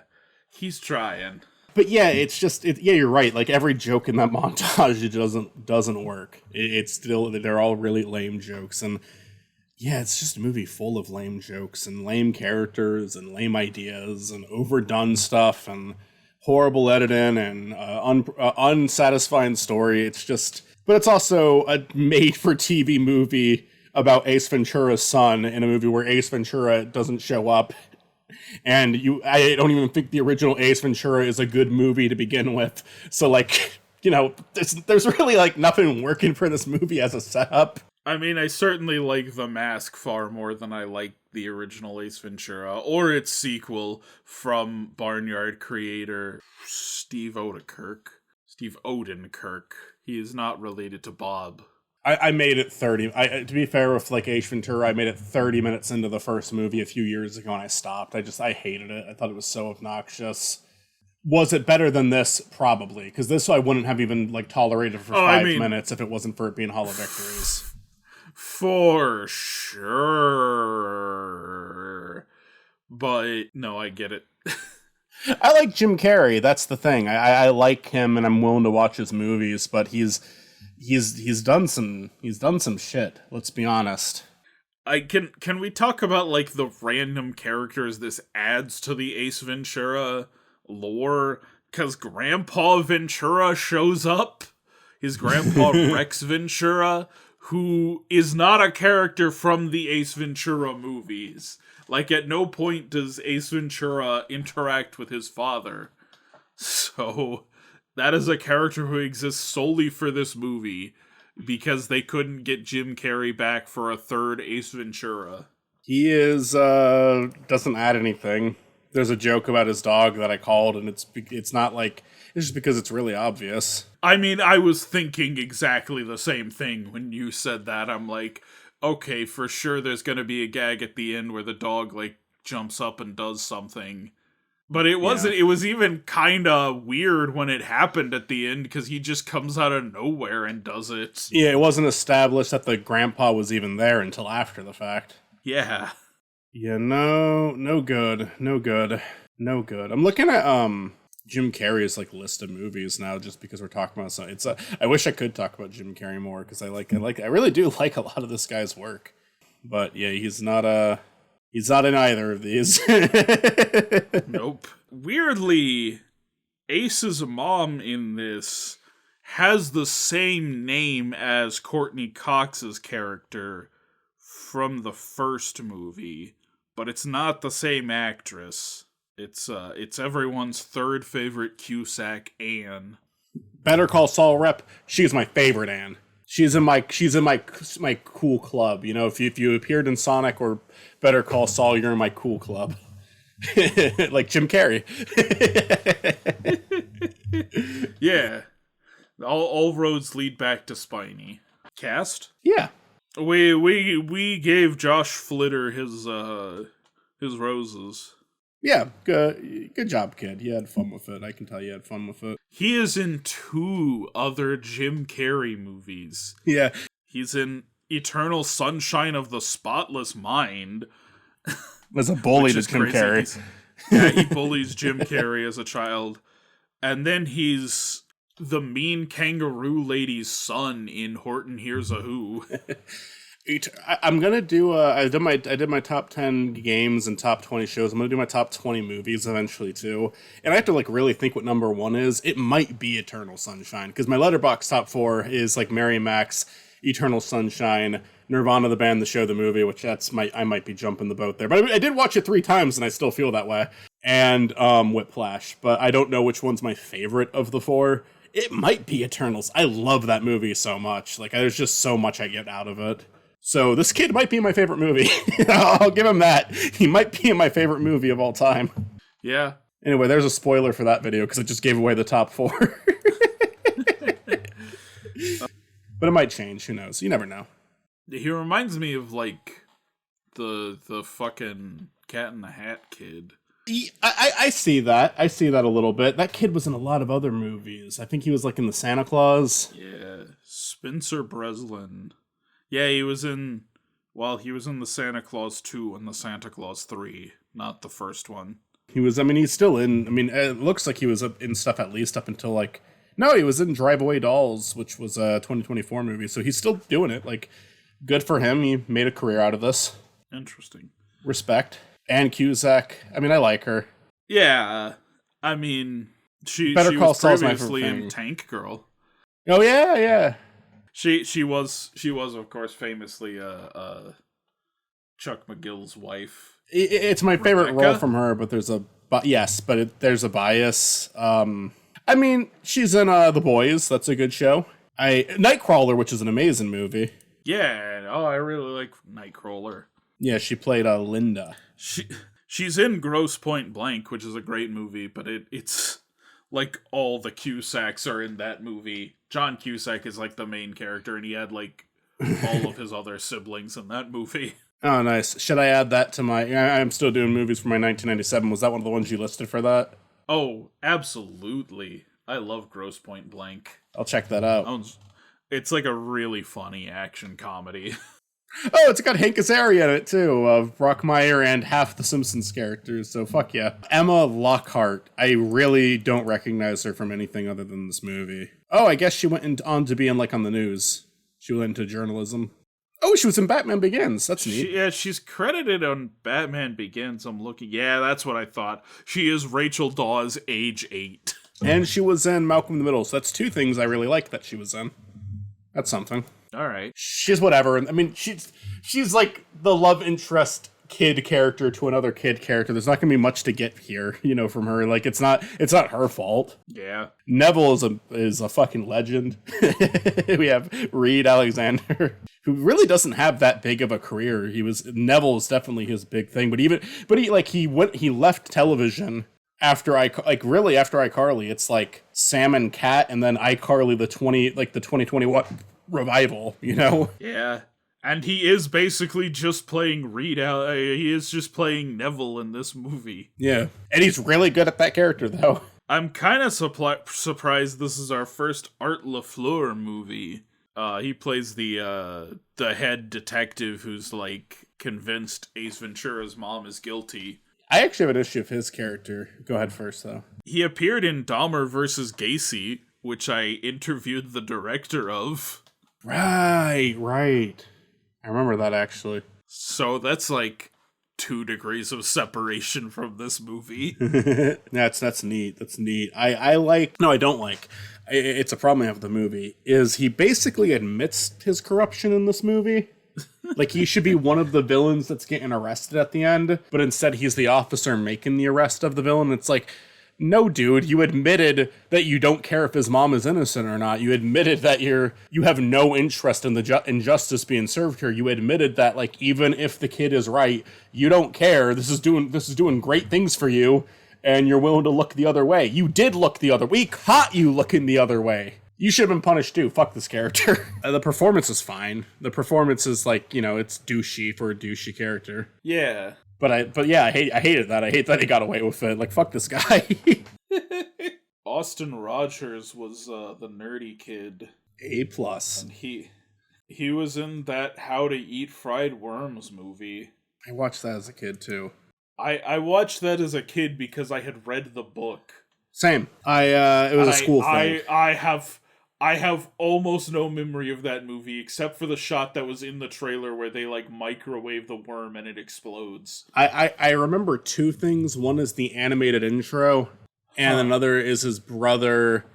he's trying. But yeah, it's just, yeah, you're right. Like every joke in that montage, it doesn't work. It's still, they're all really lame jokes. And yeah, it's just a movie full of lame jokes and lame characters and lame ideas and overdone stuff and horrible editing and unsatisfying story. It's just, but it's also a made-for-TV movie about Ace Ventura's son in a movie where Ace Ventura doesn't show up. And I don't even think the original Ace Ventura is a good movie to begin with. So, like, you know, there's really, like, nothing working for this movie as a setup. I mean, I certainly like The Mask far more than I like the original Ace Ventura, or its sequel from Barnyard creator Steve Odenkirk. He is not related to Bob. I made it 30. To be fair with like Ace Ventura, I made it 30 minutes into the first movie a few years ago and I stopped. I hated it. I thought it was so obnoxious. Was it better than this? Probably. Because this I wouldn't have even like tolerated for 5 minutes if it wasn't for it being Hall of Victories. For sure. But no, I get it. I like Jim Carrey. That's the thing. I like him and I'm willing to watch his movies, but he's done some shit, let's be honest. Can we talk about like the random characters this adds to the Ace Ventura lore? Cause Grandpa Ventura shows up. His grandpa Rex Ventura, who is not a character from the Ace Ventura movies. Like at no point does Ace Ventura interact with his father. So that is a character who exists solely for this movie because they couldn't get Jim Carrey back for a third Ace Ventura. He doesn't add anything. There's a joke about his dog that I called, and it's not like, it's just because it's really obvious. I mean, I was thinking exactly the same thing when you said that. I'm like, okay, for sure there's gonna be a gag at the end where the dog, like, jumps up and does something. But it wasn't, It was even kinda weird when it happened at the end, because he just comes out of nowhere and does it. Yeah, it wasn't established that the grandpa was even there until after the fact. Yeah. Yeah, no good. I'm looking at, Jim Carrey's, like, list of movies now, just because we're talking about something. I wish I could talk about Jim Carrey more, because I really do like a lot of this guy's work. But, yeah, he's not in either of these. Nope. Weirdly, Ace's mom in this has the same name as Courtney Cox's character from the first movie, but it's not the same actress. It's everyone's third favorite Cusack, Anne. Better Call Saul rep. She's my favorite Anne. She's in my cool club. You know, if you appeared in Sonic or Better Call Saul, you're in my cool club. Like Jim Carrey. Yeah. All roads lead back to Spiny. Cast? Yeah. We gave Josh Flitter his roses. Yeah, good job, kid. You had fun with it. I can tell you had fun with it. He is in 2 other Jim Carrey movies. Yeah. He's in Eternal Sunshine of the Spotless Mind. As a bully to Jim Carrey. Yeah, he bullies Jim Carrey as a child. And then he's the mean kangaroo lady's son in Horton Hears a Who. I'm gonna do. I did my top 10 games and top 20 shows. I'm gonna do my top 20 movies eventually too. And I have to like really think what number 1 is. It might be Eternal Sunshine because my Letterboxd top 4 is like Mary Max, Eternal Sunshine, Nirvana the band, the show, the movie. Which I might be jumping the boat there. But I did watch it 3 times and I still feel that way. And Whiplash, but I don't know which one's my favorite of the 4. It might be Eternals. I love that movie so much. Like there's just so much I get out of it. So this kid might be my favorite movie. I'll give him that. He might be in my favorite movie of all time. Yeah. Anyway, there's a spoiler for that video because I just gave away the top 4. But it might change. Who knows? You never know. He reminds me of, like, the fucking Cat in the Hat kid. I see that. I see that a little bit. That kid was in a lot of other movies. I think he was, like, in the Santa Claus. Yeah, Spencer Breslin. Yeah, he was in the Santa Claus 2 and the Santa Claus 3, not the first one. He's still in, it looks like he was in stuff at least up until, like, no, he was in Drive Away Dolls, which was a 2024 movie, so he's still doing it. Like, good for him. He made a career out of this. Interesting. Respect. Ann Cusack. I like her. Yeah, she Call was Saul's previously in Tank Girl. Oh, yeah. She was of course famously Chuck McGill's wife. It's my favorite role from her, but there's a there's a bias. She's in The Boys. That's a good show. Nightcrawler, which is an amazing movie. Yeah. Oh, I really like Nightcrawler. Yeah, she played Linda. She's in Grosse Pointe Blank, which is a great movie, but it's like all the Cusacks are in that movie. John Cusack is like the main character, and he had like all of his other siblings in that movie. Oh, nice. Should I add that to my... I'm still doing movies for my 1997. Was that one of the ones you listed for that? Oh, absolutely. I love Grosse Pointe Blank. I'll check that out. It's like a really funny action comedy. Oh, it's got Hank Azaria in it, too, of Brockmire and half the Simpsons characters, so fuck yeah. Emma Lockhart. I really don't recognize her from anything other than this movie. Oh, I guess she went on to be in, like, on the news. She went into journalism. Oh, she was in Batman Begins. That's neat. She's credited on Batman Begins. I'm looking. Yeah, that's what I thought. She is Rachel Dawes, age 8. And she was in Malcolm in the Middle, so that's two things I really like that she was in. That's something. All right. She's whatever. She's like the love interest kid character to another kid character. There's not going to be much to get here, from her. Like, it's not her fault. Yeah. Neville is a fucking legend. We have Reed Alexander, who really doesn't have that big of a career. Neville is definitely his big thing, but he left television after iCarly. It's like Sam and Cat, and then iCarly the 2021 revival, Yeah. And he is basically just playing Reed. He is just playing Neville in this movie. Yeah. And he's really good at that character, though. I'm kind of surprised this is our first Art LaFleur movie. He plays the head detective who's, like, convinced Ace Ventura's mom is guilty. I actually have an issue of his character. Go ahead first, though. He appeared in Dahmer vs. Gacy, which I interviewed the director of. Right. I remember that, actually. So that's like 2 degrees of separation from this movie. That's neat. That's neat. No, I don't like. It's a problem I have with the movie, is he basically admits his corruption in this movie. Like, he should be one of the villains that's getting arrested at the end, but instead he's the officer making the arrest of the villain. It's like, no, dude, you admitted that you don't care if his mom is innocent or not. You admitted that you have no interest in the injustice being served here. You admitted that, like, even if the kid is right, you don't care. This is doing great things for you, and you're willing to look the other way. You did look the other way. We caught you looking the other way. You should have been punished too. Fuck this character. The performance is fine. The performance is like, it's douchey for a douchey character. Yeah. But yeah, I hated that. I hate that he got away with it. Like, fuck this guy. Austin Rogers was the nerdy kid. A+. And he was in that How to Eat Fried Worms movie. I watched that as a kid too. I watched that as a kid because I had read the book. Same. It was a school thing. I have almost no memory of that movie, except for the shot that was in the trailer where they, like, microwave the worm and it explodes. I remember 2 things. One is the animated intro, and another is his brother.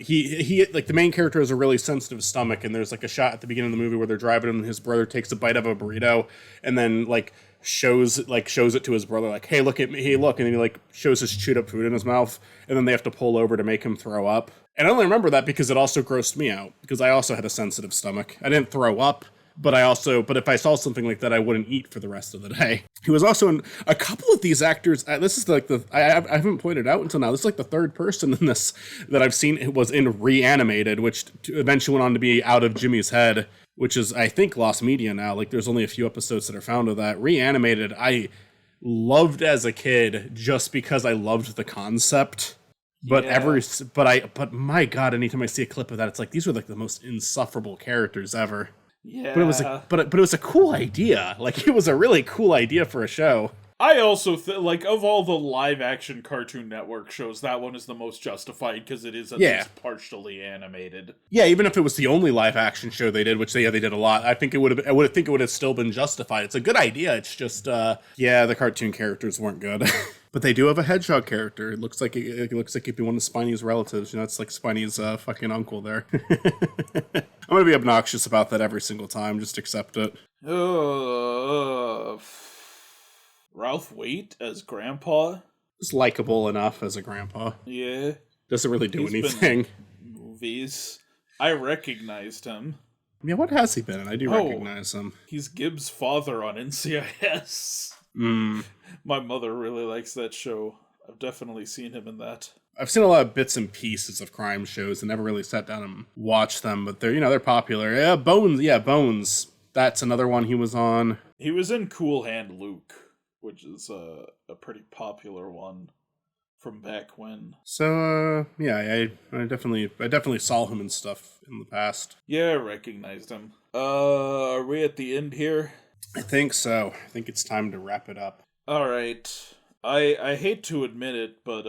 He like, the main character has a really sensitive stomach, and there's, like, a shot at the beginning of the movie where they're driving and his brother takes a bite of a burrito, and then, like, shows it to his brother, like, hey, look at me, hey, look, and then he, like, shows his chewed up food in his mouth, and then they have to pull over to make him throw up. And I only remember that because it also grossed me out, because I also had a sensitive stomach. I didn't throw up, but if I saw something like that, I wouldn't eat for the rest of the day. He was also in a couple of these actors. This is like I haven't pointed out until now. This is like the third person in this that I've seen who was in Reanimated, which eventually went on to be Out of Jimmy's Head, which is, I think, lost media now. Like, there's only a few episodes that are found of that. Reanimated, I loved as a kid just because I loved the concept. But but my God, anytime I see a clip of that, it's like, these were like the most insufferable characters ever. Yeah. But it was but it was a cool idea. Like, it was a really cool idea for a show. I also like, of all the live action Cartoon Network shows, that one is the most justified because it is at least partially animated. Yeah, even if it was the only live action show they did, which they did a lot, I think it would have still been justified. It's a good idea. It's just the cartoon characters weren't good. But they do have a hedgehog character. It looks like it looks like it'd be one of Spiney's relatives. You know, it's like Spiney's fucking uncle there. I'm gonna be obnoxious about that every single time. Just accept it. Ralph Waite as Grandpa? It's likable enough as a grandpa. Yeah. Doesn't really do anything. Movies. I recognized him. Yeah, what has he been in? I do recognize him. He's Gibbs' father on NCIS. My mother really likes that show. I've definitely seen him in that. I've seen a lot of bits and pieces of crime shows and never really sat down and watched them, but they're popular. Yeah, Bones. That's another one he was on. He was in Cool Hand Luke, which is a pretty popular one from back when. So, I definitely saw him and stuff in the past. Yeah, I recognized him. Are we at the end here? I think so. I think it's time to wrap it up. Alright. I hate to admit it, but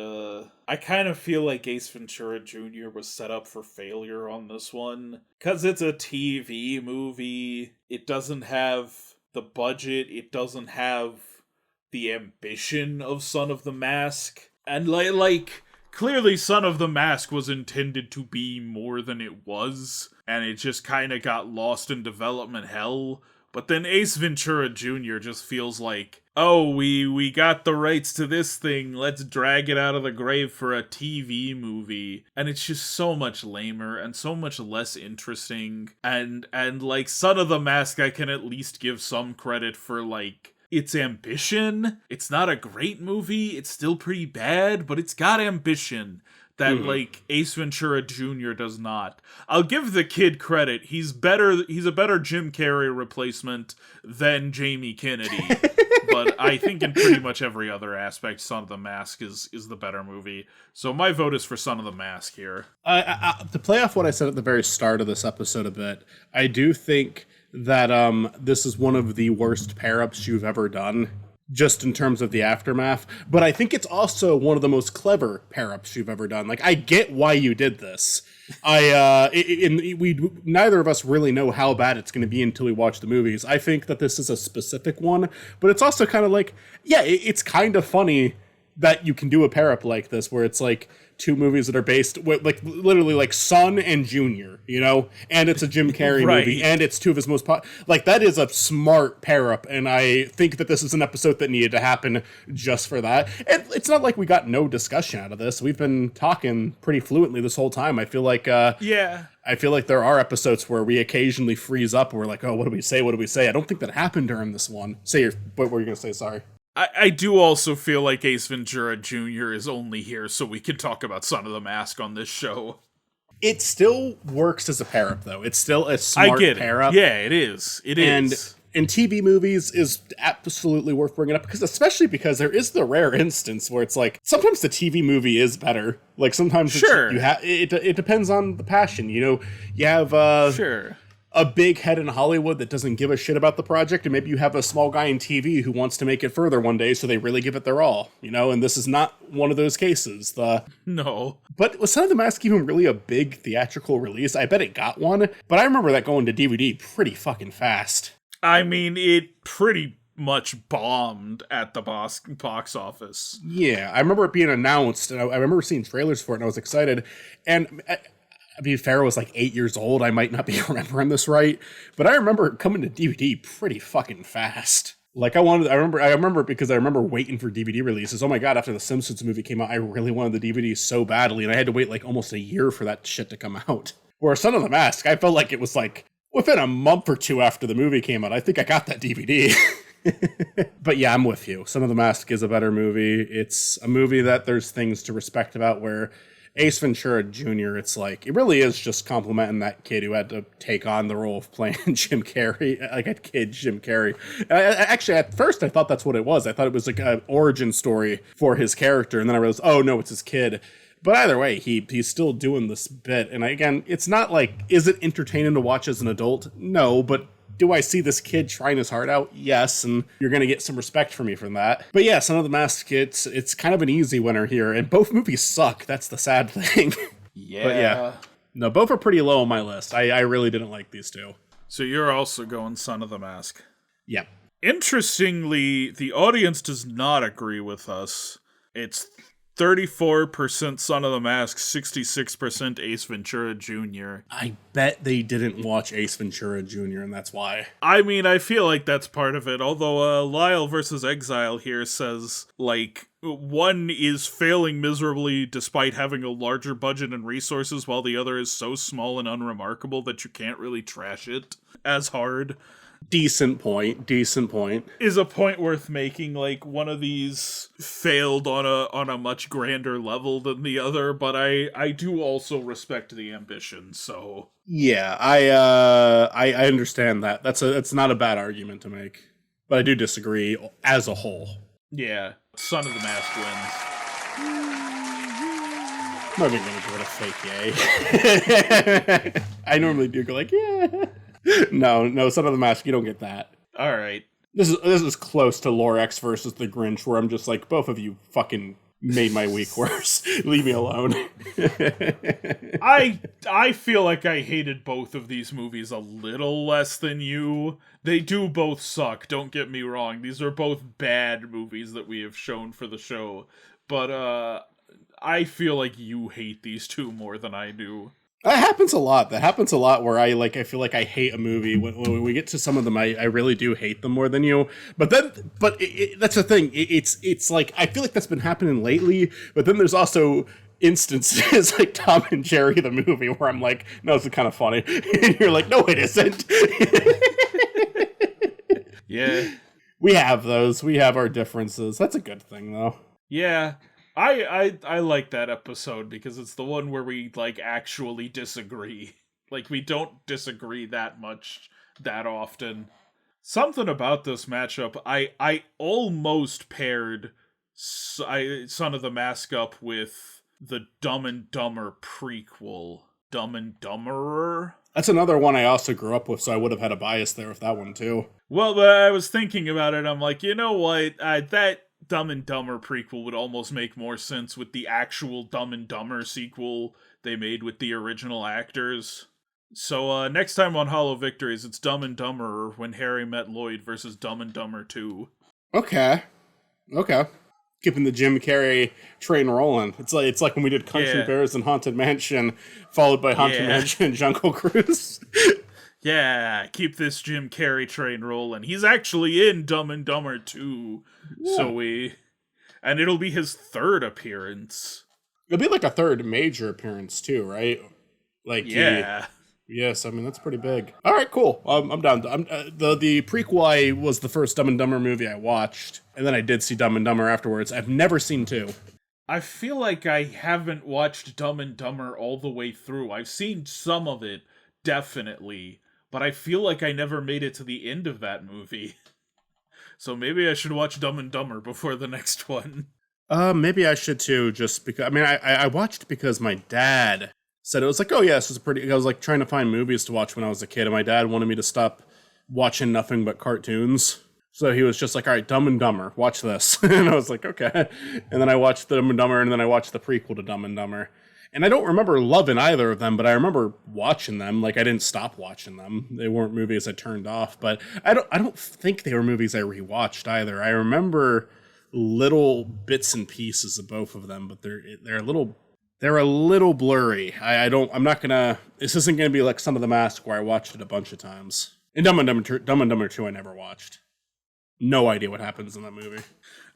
I kind of feel like Ace Ventura Jr. was set up for failure on this one. 'Cause it's a TV movie. It doesn't have the budget. It doesn't have the ambition of Son of the Mask. And like clearly Son of the Mask was intended to be more than it was, and it just kind of got lost in development hell. But then Ace Ventura Jr. just feels like, oh, we got the rights to this thing, let's drag it out of the grave for a TV movie. And it's just so much lamer and so much less interesting. And like Son of the Mask, I can at least give some credit for like its ambition. It's not a great movie, it's still pretty bad, but it's got ambition that like Ace Ventura Jr. does not. I'll give the kid credit. He's a better Jim Carrey replacement than Jamie Kennedy. But I think in pretty much every other aspect, Son of the Mask is the better movie. So my vote is for Son of the Mask here. To play off what I said at the very start of this episode a bit, I do think that this is one of the worst pair-ups you've ever done, just in terms of the aftermath. But I think it's also one of the most clever pair-ups you've ever done. Like, I get why you did this. We neither of us really know how bad it's going to be until we watch the movies. I think that this is a specific one, but it's also kind of like, it's kind of funny that you can do a pair-up like this, where it's like two movies that are based with like literally like Son and Junior, you know, and it's a Jim Carrey movie, and it's two of his most like, that is a smart pair-up, and I think that this is an episode that needed to happen just for that. And it's not like we got no discussion out of this. We've been talking pretty fluently this whole time. I feel like I feel like there are episodes where we occasionally freeze up and we're like, oh, what do we say? I don't think that happened during this one. What were you gonna say? Sorry. I do also feel like Ace Ventura Jr. is only here so we can talk about Son of the Mask on this show. It still works as a pair-up, though. It's still a smart pair-up. Yeah, it is. It is. In TV movies is absolutely worth bringing up, because there is the rare instance where it's like, sometimes the TV movie is better. Like, sometimes it depends on the passion. You know, you have a big head in Hollywood that doesn't give a shit about the project, and maybe you have a small guy in TV who wants to make it further one day, so they really give it their all, you know, and this is not one of those cases. No. But was Son of the Mask even really a big theatrical release? I bet it got one, but I remember that going to DVD pretty fucking fast. I mean, it pretty much bombed at the box office. Yeah, I remember it being announced, and I remember seeing trailers for it, and I was excited, and I mean, Farrah was like 8 years old. I might not be remembering this right, but I remember it coming to DVD pretty fucking fast. Like, I remember it because I remember waiting for DVD releases. Oh my God, after the Simpsons movie came out, I really wanted the DVD so badly, and I had to wait like almost a year for that shit to come out. Where Son of the Mask, I felt like it was like, within a month or two after the movie came out. I think I got that DVD. But yeah, I'm with you. Son of the Mask is a better movie. It's a movie that there's things to respect about, where Ace Ventura Jr., it's like, it really is just complimenting that kid who had to take on the role of playing Jim Carrey, like a kid Jim Carrey. Actually, at first, I thought that's what it was. I thought it was like an origin story for his character, and then I realized, oh no, it's his kid. But either way, he's still doing this bit. And again, it's not like, is it entertaining to watch as an adult? No, but do I see this kid trying his heart out? Yes, and you're going to get some respect from me from that. But yeah, Son of the Mask, it's kind of an easy winner here, and both movies suck. That's the sad thing. Yeah. But yeah, no, both are pretty low on my list. I really didn't like these two. So you're also going Son of the Mask. Yeah. Interestingly, the audience does not agree with us. It's 34% Son of the Mask, 66% Ace Ventura Jr. I bet they didn't watch Ace Ventura Jr., and that's why. I mean, I feel like that's part of it, although Lyle versus Exile here says, like, one is failing miserably despite having a larger budget and resources, while the other is so small and unremarkable that you can't really trash it as hard. Decent point. Is a point worth making. Like, one of these failed on a much grander level than the other, but I do also respect the ambition, so. Yeah, I understand that. That's not a bad argument to make. But I do disagree as a whole. Yeah, Son of the Mask wins. I'm not even gonna give it a fake yay. I normally do go like, yeah. No, Son of the Mask, you don't get that. All right. This is close to Lorax versus the Grinch, where I'm just like, both of you fucking made my week worse. Leave me alone. I feel like I hated both of these movies a little less than you. They do both suck, don't get me wrong. These are both bad movies that we have shown for the show. But I feel like you hate these two more than I do. That happens a lot. Where I feel like I hate a movie. When we get to some of them, I really do hate them more than you. But that's the thing. It's like, I feel like that's been happening lately. But then there's also instances like Tom and Jerry the movie where I'm like, no, this is kind of funny, and you're like, no, it isn't. Yeah, we have those. We have our differences. That's a good thing, though. Yeah. I like that episode because it's the one where we, like, actually disagree. Like, we don't disagree that much, that often. Something about this matchup, I almost paired Son of the Mask up with the Dumb and Dumber prequel, Dumb and Dumberer. That's another one I also grew up with, so I would have had a bias there with that one, too. Well, but I was thinking about it, I'm like, you know what, that Dumb and Dumber prequel would almost make more sense with the actual Dumb and Dumber sequel they made with the original actors. So next time on Hollow Victories, it's Dumb and Dumber When Harry Met Lloyd versus Dumb and Dumber 2. Okay. Keeping the Jim Carrey train rolling. It's like when we did Country Bears and Haunted Mansion, followed by Haunted Mansion and Jungle Cruise. Yeah, keep this Jim Carrey train rolling. He's actually in Dumb and Dumber 2. Yeah. And it'll be his third appearance. It'll be like a third major appearance too, right? Like, yeah. Yes, I mean, that's pretty big. All right, cool. I'm down. The prequel was the first Dumb and Dumber movie I watched, and then I did see Dumb and Dumber afterwards. I've never seen 2. I feel like I haven't watched Dumb and Dumber all the way through. I've seen some of it, definitely, but I feel like I never made it to the end of that movie. So maybe I should watch Dumb and Dumber before the next one. Maybe I should too, just because, I mean, I watched because my dad said it was like, oh yeah, this is pretty, I was like trying to find movies to watch when I was a kid, and my dad wanted me to stop watching nothing but cartoons. So he was just like, all right, Dumb and Dumber, watch this. And I was like, okay. And then I watched Dumb and Dumber, and then I watched the prequel to Dumb and Dumber. And I don't remember loving either of them, but I remember watching them. Like, I didn't stop watching them. They weren't movies I turned off, but I don't think they were movies I rewatched either. I remember little bits and pieces of both of them, but they're a little blurry. This isn't gonna be like Son of the Mask where I watched it a bunch of times. And Dumb and Dumber 2 I never watched. No idea what happens in that movie.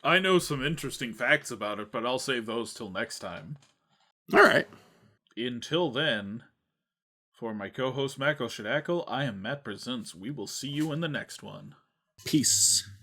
I know some interesting facts about it, but I'll save those till next time. All right. Until then, For my co-host Makal Shadakal, I am Matt Presents. We will see you in the next one. Peace.